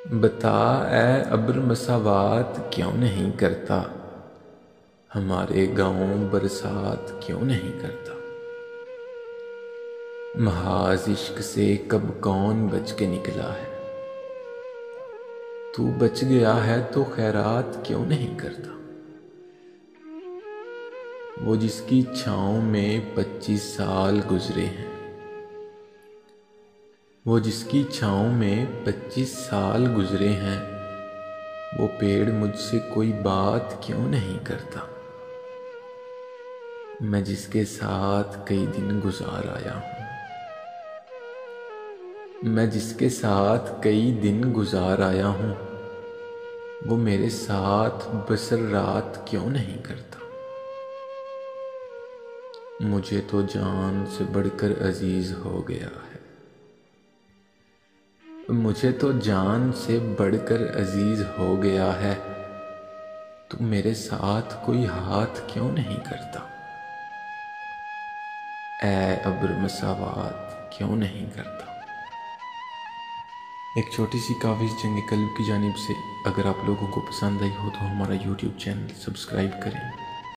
बता ऐ अब्र मसावात क्यों नहीं करता, हमारे गाँव बरसात क्यों नहीं करता। महाज इश्क से कब कौन बच के निकला है, तू बच गया है तो खैरात क्यों नहीं करता। वो जिसकी छाँव में 25 साल गुजरे हैं, वो जिसकी छाँव में 25 साल गुजरे हैं, वो पेड़ मुझसे कोई बात क्यों नहीं करता। मैं जिसके साथ कई दिन गुजार आया हूँ, मैं जिसके साथ कई दिन गुजार आया हूँ, वो मेरे साथ बसर रात क्यों नहीं करता। मुझे तो जान से बढ़कर अजीज हो गया है, मुझे तो जान से बढ़कर अजीज हो गया है, तू मेरे साथ कोई हाथ क्यों नहीं करता। ऐ अब्र मसावात क्यों नहीं करता। एक छोटी सी काविश जंग कल्ब की जानिब से। अगर आप लोगों को पसंद आई हो तो हमारा YouTube चैनल सब्सक्राइब करें।